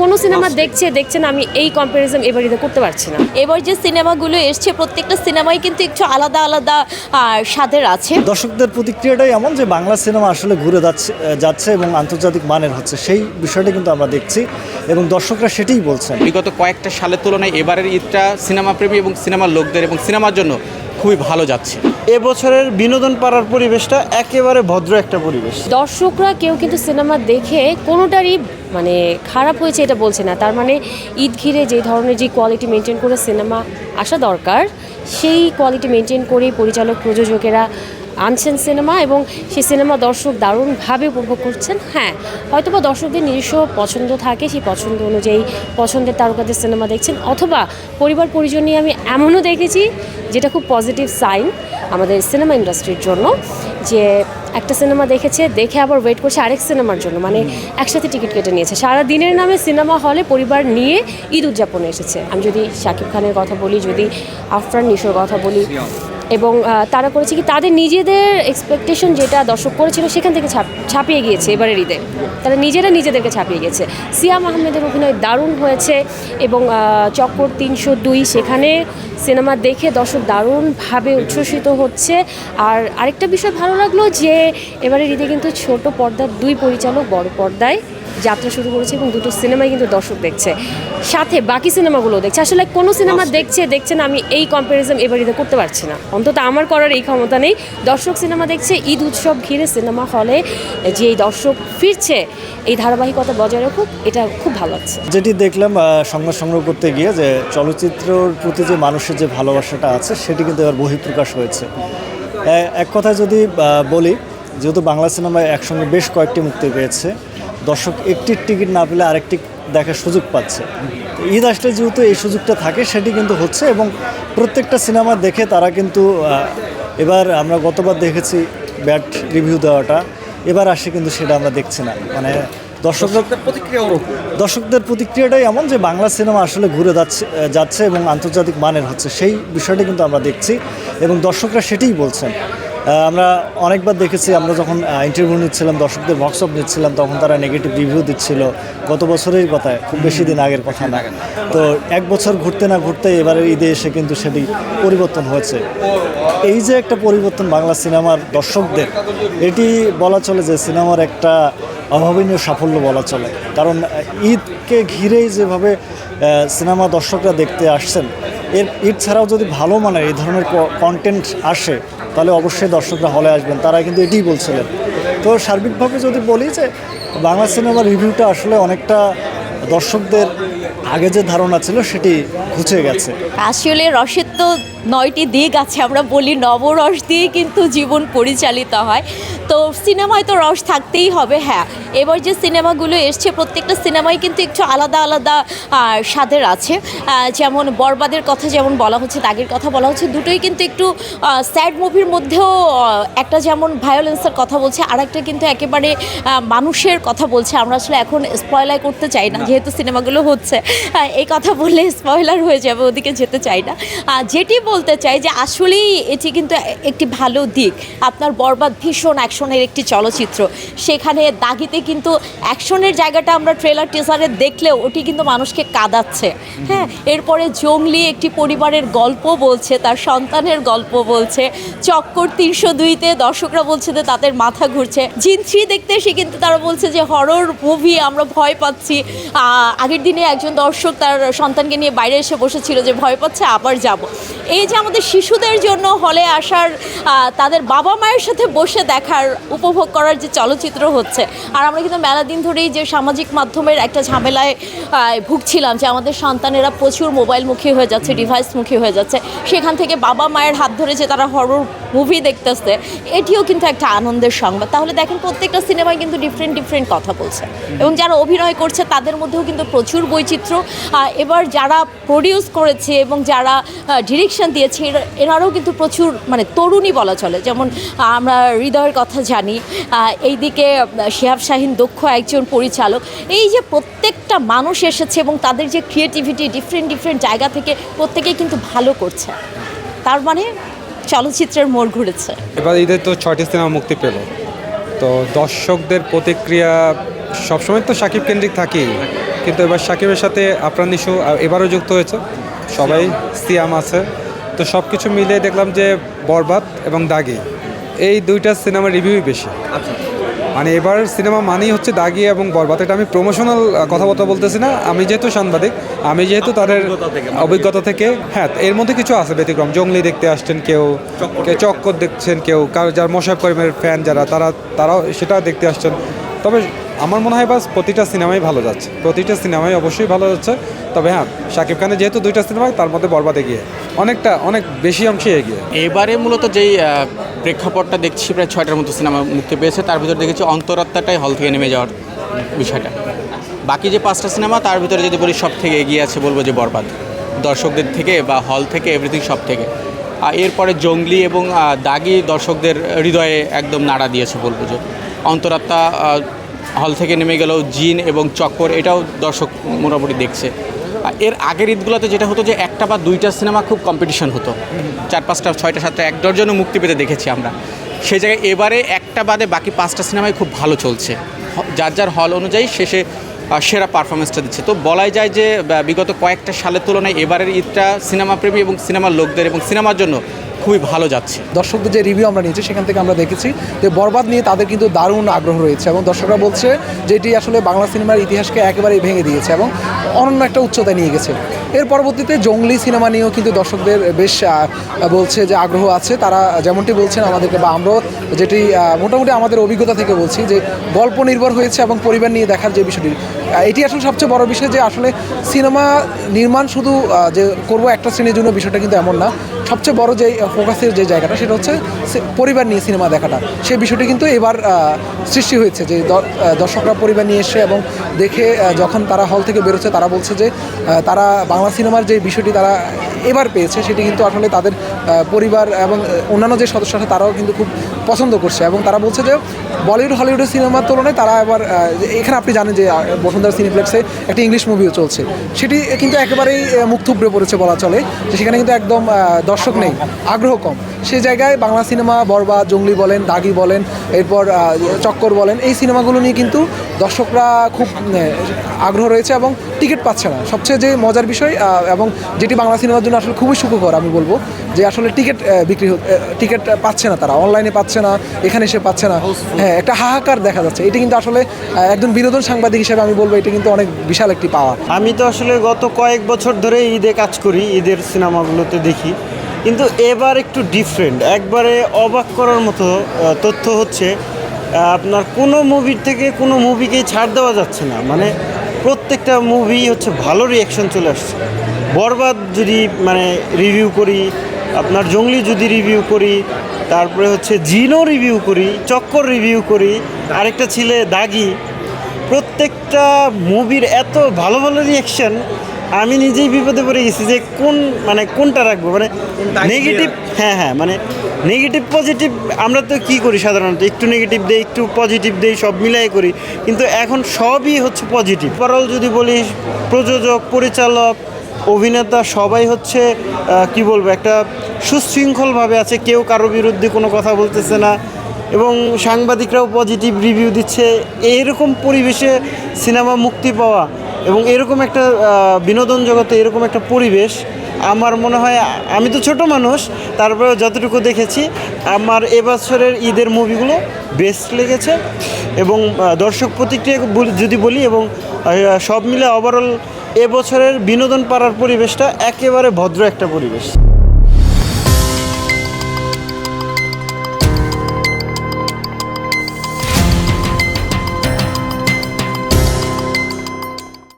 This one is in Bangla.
কোনো সিনেমা দেখছে না, আমি এই কম্প্যারিজন এবার ঈদে করতে পারছি না। এবার যে সিনেমাগুলো এসছে প্রত্যেকটা সিনেমাই কিন্তু একটু আলাদা আলাদা স্বাদের আছে। দর্শকদের প্রতিক্রিয়াটাই এমন যে বাংলা সিনেমা আসলে ঘুরে যাচ্ছে এবং আন্তর্জাতিক মানের হচ্ছে, সেই বিষয়টা কিন্তু আমরা দেখছি এবং দর্শকরা সেটাই বলছেন। বিগত কয়েকটা সালের তুলনায় এবারের ঈদটা সিনেমাপ্রেমী এবং সিনেমার লোকদের এবং সিনেমার জন্য খুবই ভালো যাচ্ছে। এবছরের বিনোদন পাড়ার পরিবেশটা একেবারে ভদ্র একটা পরিবেশ। দর্শকরা কেউ কিন্তু সিনেমা দেখে কোনোটারই মানে খারাপ হয়েছে এটা বলছে না। তার মানে ঈদ ঘিরে যে ধরনের যে কোয়ালিটি মেনটেন করে সিনেমা আসা দরকার, সেই কোয়ালিটি মেনটেন করেই পরিচালক প্রযোজকেরা আনছেন সিনেমা, এবং সেই সিনেমা দর্শক দারুণভাবে উপভোগ করছেন। হ্যাঁ, হয়তোবা দর্শকদের নিজস্ব পছন্দ থাকে, সেই পছন্দ অনুযায়ী পছন্দের তারকাদের সিনেমা দেখছেন, অথবা পরিবার পরিজন নিয়ে আমি এমনও দেখেছি যেটা খুব পজিটিভ সাইন আমাদের সিনেমা ইন্ডাস্ট্রির জন্য, যে একটা সিনেমা দেখে আবার ওয়েট করছে আরেক সিনেমার জন্য, মানে একসাথে টিকিট কেটে নিয়েছে, সারা দিনের নামে সিনেমা হলে পরিবার নিয়ে ঈদ উদযাপনে এসেছে। আমি যদি শাকিব খানের কথা বলি, যদি আফরান নিশোর কথা বলি, এবং তারা করেছে কি তাদের নিজেদের এক্সপেকটেশন যেটা দর্শক করেছিল সেখান থেকে ছাপিয়ে গিয়েছে এবারের ঈদে, তারা নিজেদেরকে ছাপিয়ে গেছে। সিয়াম আহমেদের অভিনয় দারুণ হয়েছে, এবং চক্কর 302 সেখানে সিনেমা দেখে দর্শক দারুণভাবে উচ্ছ্বসিত হচ্ছে। আর আরেকটা বিষয় ভালো লাগলো যে এবারের ঈদে কিন্তু ছোট পর্দার 2 পরিচালক বড় পর্দায় যাত্রা শুরু করেছে, এবং দুটো সিনেমাই কিন্তু দর্শক দেখছে, সাথে বাকি সিনেমাগুলোও দেখছে। আসলে কোনো সিনেমা দেখছে না, আমি এই কম্প্যারিজন এবার ঈদে করতে পারছি না, অন্তত আমার করার এই ক্ষমতা নেই। দর্শক সিনেমা দেখছে, ঈদ উৎসব ঘিরে সিনেমা হলে যে দর্শক ফিরছে, এই ধারাবাহিকতা বজায় রাখুক, এটা খুব ভালো লাগছে। যেটি দেখলাম সংবাদ সংগ্রহ করতে গিয়ে, যে চলচ্চিত্রর প্রতি যে মানুষের যে ভালোবাসাটা আছে সেটি কিন্তু এবার বহিঃপ্রকাশ হয়েছে। এক কথায় যদি বলি, যেহেতু বাংলা সিনেমায় একসঙ্গে বেশ কয়েকটি মুক্তি পেয়েছে, দর্শক একটির টিকিট না পেলে আরেকটি দেখার সুযোগ পাচ্ছে। ঈদ আসলে যেহেতু এই সুযোগটা থাকে, সেটি কিন্তু হচ্ছে, এবং প্রত্যেকটা সিনেমা দেখে তারা কিন্তু এবার আমরা গতবার দেখেছি ব্যাড রিভিউ দেওয়াটা, এবার আসে কিন্তু সেটা আমরা দেখছি না। মানে দর্শকদের প্রতিক্রিয়াটাই এমন যে বাংলা সিনেমা আসলে ঘুরে যাচ্ছে এবং আন্তর্জাতিক মানের হচ্ছে, সেই বিষয়টা কিন্তু আমরা দেখছি এবং দর্শকরা সেটাই বলছেন। আমরা অনেকবার দেখেছি, আমরা যখন ইন্টারভিউ নিচ্ছিলাম, দর্শকদের ওয়ার্কশপ নিচ্ছিলাম, তখন তারা নেগেটিভ রিভিউ দিচ্ছিল। গত বছরের কথায়, খুব বেশি দিন আগের কথা না। তো এক বছর ঘুরতে না ঘুরতে এবারের ঈদে এসে কিন্তু সেটি পরিবর্তন হয়েছে। এই যে একটা পরিবর্তন বাংলা সিনেমার দর্শকদের, এটি বলা চলে যে সিনেমার একটা অভাবনীয় সাফল্য বলা চলে। কারণ ঈদকে ঘিরেই যেভাবে সিনেমা দর্শকরা দেখতে আসছেন, ঈদ ছাড়াও যদি ভালো মানের এই ধরনের কন্টেন্ট আসে, তাহলে অবশ্যই দর্শকরা হলে আসবেন, তারা কিন্তু এটিই বলছিলেন। তো সার্বিকভাবে যদি বলি যে বাংলা সিনেমার রিভিউটা আসলে অনেকটা দর্শকদের আগে যে ধারণা ছিল সেটি ঘুচে গেছে। আসলে রসের তো 9টি দিক আছে, আমরা বলি নবরস দিয়ে কিন্তু জীবন পরিচালিত হয়, তো সিনেমায় তো রস থাকতেই হবে। হ্যাঁ, এবার যে সিনেমাগুলো এসছে প্রত্যেকটা সিনেমাই কিন্তু একটু আলাদা আলাদা স্বাদের আছে। যেমন বরবাদের কথা যেমন বলা হচ্ছে, দাগের কথা বলা হচ্ছে, দুটোই কিন্তু একটু স্যাড মুভির মধ্যেও একটা যেমন ভায়োলেন্সের কথা বলছে, আর একটা কিন্তু একেবারে মানুষের কথা বলছে। আমরা আসলে এখন স্পয়লার করতে চাই না, যেহেতু সিনেমাগুলো হচ্ছে, এই কথা বললে স্পয়লার হয়ে যাবে, ওদিকে যেতে চাই না। যেটি বলতে চাই যে আসলেই এটি কিন্তু একটি ভালো দিক। আপনার বরবাদ ভীষণ অ্যাকশনের একটি চলচ্চিত্র, সেখানে দাগিতে কিন্তু অ্যাকশনের জায়গাটা আমরা ট্রেলার টিজারে দেখলেও ওটি কিন্তু মানুষকে কাঁদাচ্ছে। হ্যাঁ, এরপরে জঙ্গলি একটি পরিবারের গল্প বলছে, তার সন্তানের গল্প বলছে। চক্কর 302-তে দর্শকরা বলছে যে তাদের মাথা ঘুরছে। জিন 3 দেখতে এসে কিন্তু তারা বলছে যে হরর মুভি, আমরা ভয় পাচ্ছি। আগের দিনে একজন দর্শক তার সন্তানকে নিয়ে বাইরে এসে বসেছিল যে ভয় পাচ্ছে, আবার যাব। এই যে আমাদের শিশুদের জন্য হলে আসার, তাদের বাবা মায়ের সাথে বসে দেখার, উপভোগ করার যে চলচ্চিত্র হচ্ছে। আর আমরা কিন্তু মেলা দিন ধরেই যে সামাজিক মাধ্যমের একটা ঝামেলায় ভুগছিলাম, যে আমাদের সন্তানেরা প্রচুর মোবাইলমুখী হয়ে যাচ্ছে, ডিভাইসমুখী হয়ে যাচ্ছে, সেখান থেকে বাবা মায়ের হাত ধরে যে তারা হরর মুভি দেখতেছে, এটিও কিন্তু একটা আনন্দের সংবাদ। তাহলে দেখেন প্রত্যেকটা সিনেমায় কিন্তু ডিফারেন্ট কথা বলছে, এবং যারা অভিনয় করছে তাদের মধ্যেও কিন্তু প্রচুর বৈচিত্র্য। এবার যারা প্রডিউস করেছে এবং যারা ডিরেকশন দিয়েছে, এনারাও কিন্তু প্রচুর মানে তরুণী বলা চলে। যেমন আমরা হৃদয়ের কথা জানি, এইদিকে শিহাব শাহীন দক্ষ একজন পরিচালক। এই যে প্রত্যেকটা মানুষ এসেছে এবং তাদের যে ক্রিয়েটিভিটি ডিফারেন্ট জায়গা থেকে প্রত্যেকেই কিন্তু ভালো করছে, তার মানে চলচ্চিত্রের মোড় ঘুরেছে। এবার ঈদের তো 6টি সিনেমা মুক্তি পেল, তো দর্শকদের প্রতিক্রিয়া সবসময় তো শাকিব কেন্দ্রিক থাকেই, কিন্তু এবার শাকিবের সাথে আফরান নিশো এবারও যুক্ত হয়েছে, সবাই সিয়াম আছে। তো সব কিছু মিলিয়ে দেখলাম যে বরবাদ এবং দাগি এই দুইটা সিনেমার রিভিউই বেশি। মানে এবার সিনেমা মানেই হচ্ছে দাগি এবং বরবাদ। এটা আমি প্রমোশনাল কথাবার্তা বলতেছি না, আমি যেহেতু সাংবাদিক, আমি যেহেতু তাদের অভিজ্ঞতা থেকে, হ্যাঁ এর মধ্যে কিছু আছে ব্যতিক্রম। জঙ্গলি দেখতে আসছেন কেউ, চক্কর দেখছেন কেউ, যার মোশাররফ করিমের ফ্যান যারা, তারাও সেটা দেখতে আসছেন। তবে আমার মনে হয় বাস প্রতিটা সিনেমাই ভালো যাচ্ছে, প্রতিটা সিনেমাই অবশ্যই ভালো যাচ্ছে। তবে হ্যাঁ, শাকিব খানের যেহেতু দুইটা সিনেমা, তার মধ্যে বরবাদ এগিয়ে, অনেক বেশি অংশে এগিয়ে। এবারে মূলত যেই প্রেক্ষাপটটা দেখছি, প্রায় 6টার মতো সিনেমা মুক্তি পেয়েছে, তার ভিতরে দেখেছি অন্তরাত্মাটাই হল থেকে নেমে যাওয়ার বিষয়টা। বাকি যে 5টা সিনেমা, তার ভিতরে যদি বলি সব থেকে এগিয়ে আছে বলবো যে বরবাদ, দর্শকদের থেকে বা হল থেকে এভরিথিং সব থেকে। আর এরপরে জঙ্গলি এবং দাগি দর্শকদের হৃদয়ে একদম নাড়া দিয়েছে বলবো যে। অন্তরাত্মা হল থেকে নেমে গেলেও জিন এবং চক্কর এটাও দর্শক মোটামুটি দেখছে। আর এর আগের ঈদগুলোতে যেটা হতো যে 1টা বা 2টা সিনেমা খুব কম্পিটিশন হতো, 4, 5টা, 6টা, 7টা, 1 ডজনও মুক্তি পেতে দেখেছি আমরা। সেই জায়গায় এবারে একটা বাদে বাকি 5টা সিনেমাই খুব ভালো চলছে, যার হল অনুযায়ী শেষে সেরা পারফরমেন্সটা দিচ্ছে। তো বলাই যায় যে বিগত কয়েকটা সালের তুলনায় এবারের ঈদটা সিনেমাপ্রেমী এবং সিনেমার লোকদের এবং সিনেমার জন্য খুবই ভালো যাচ্ছে। দর্শকদের যে রিভিউ আমরা নিয়েছি সেখান থেকে আমরা দেখেছি যে বরবাদ নিয়ে তাদের কিন্তু দারুণ আগ্রহ রয়েছে, এবং দর্শকরা বলছে যে এটি আসলে বাংলা সিনেমার ইতিহাসকে একেবারেই ভেঙে দিয়েছে এবং অনন্য একটা উচ্চতায় নিয়ে গেছে। এর পরবর্তীতে জঙ্গলি সিনেমা নিয়েও কিন্তু দর্শকদের বেশ বলছে যে আগ্রহ আছে। তারা যেমনটি বলছেন আমাদেরকে, বা আমরাও যেটি মোটামুটি আমাদের অভিজ্ঞতা থেকে বলছি, যে গল্প নির্ভর হয়েছে এবং পরিবার নিয়ে দেখার যে বিষয়টি, এটি আসলে সবচেয়ে বড় বিষয়। যে আসলে সিনেমা নির্মাণ শুধু যে করব একটা শ্রেণীর জন্য, বিষয়টা কিন্তু এমন না। সবচেয়ে বড় যে ফোকাসের যে জায়গাটা, সেটা হচ্ছে পরিবার নিয়ে সিনেমা দেখাটা। সেই বিষয়টি কিন্তু এবার সৃষ্টি হয়েছে, যে দর্শকরা পরিবার নিয়ে এসে এবং দেখে যখন তারা হল থেকে বেরোচ্ছে, তারা বলছে যে তারা বাংলা সিনেমার যে বিষয়টি তারা এবার পেয়েছে, সেটি কিন্তু আসলে তাদের পরিবার এবং অন্যান্য যে সদস্য আছে তারাও কিন্তু খুব পছন্দ করছে। এবং তারা বলছে যে বলিউড হলিউডের সিনেমার তুলনায় তারা এবার, এখানে আপনি জানেন যে বসুন্ধরা সিনেপ্লেক্সে একটা ইংলিশ মুভিও চলছে, সেটি কিন্তু একেবারেই মুখ থুবড়ে পড়েছে বলা চলে, যে সেখানে কিন্তু একদম দর্শক নেই, আগ্রহ কম। সেই জায়গায় বাংলা সিনেমা বরবাদ, জঙ্গলি বলেন, দাগি বলেন, এরপর চক্কর বলেন, এই সিনেমাগুলো নিয়ে কিন্তু দর্শকরা খুব আগ্রহ রয়েছে এবং টিকিট পাচ্ছে না। সবচেয়ে যে মজার বিষয় এবং যেটি বাংলা সিনেমার জন্য আসলে খুবই সুখকর, আমি বলবো যে আসলে টিকিট পাচ্ছে না, তারা অনলাইনে পাচ্ছে না, এখানে এসে পাচ্ছে না। হ্যাঁ, একটা হাহাকার দেখা যাচ্ছে। এটি কিন্তু আসলে একজন বিনোদন সাংবাদিক হিসেবে আমি বলবো এটা কিন্তু অনেক বিশাল একটি পাওয়া। আমি তো আসলে গত কয়েক বছর ধরে ঈদে কাজ করি, ঈদের সিনেমাগুলোতে দেখি, কিন্তু এবার একটু ডিফারেন্ট। একবারে অবাক করার মতো তথ্য হচ্ছে, আপনার কোনো মুভির থেকে কোনো মুভিকেই ছাড় দেওয়া যাচ্ছে না। মানে প্রত্যেকটা মুভি হচ্ছে ভালো রিয়াকশন চলে আসছে। বরবাদ যদি মানে রিভিউ করি, আপনার জঙ্গলি যদি রিভিউ করি, তারপরে হচ্ছে জিনও রিভিউ করি, চক্কর রিভিউ করি, আরেকটা ছিলে দাগি, প্রত্যেকটা মুভির এত ভালো ভালো রিয়াকশন, আমি নিজেই বিপদে পড়ে গেছি যে কোনটা রাখবো। মানে নেগেটিভ, হ্যাঁ মানে নেগেটিভ পজিটিভ আমরা তো কী করি সাধারণত, একটু নেগেটিভ দেই, একটু পজিটিভ দেই, সব মিলাই করি, কিন্তু এখন সবই হচ্ছে পজিটিভ। ওভারঅল যদি বলি, প্রযোজক, পরিচালক, অভিনেতা সবাই হচ্ছে কি বলবো, একটা সুশৃঙ্খলভাবে আছে, কেউ কারো বিরুদ্ধে কোনো কথা বলতেছে না, এবং সাংবাদিকরাও পজিটিভ রিভিউ দিচ্ছে। এইরকম পরিবেশে সিনেমা মুক্তি পাওয়া এবং এরকম একটা বিনোদন জগতে এরকম একটা পরিবেশ, আমার মনে হয়, আমি তো ছোট মানুষ, তারপরে যতটুকু দেখেছি, আমার এবছরের ঈদের মুভিগুলো বেস্ট লেগেছে। এবং দর্শক প্রতিক্রিয়া যদি বলি, এবং সব মিলে ওভারঅল এবছরের বিনোদন পাড়ার পরিবেশটা একেবারে ভদ্র একটা পরিবেশ।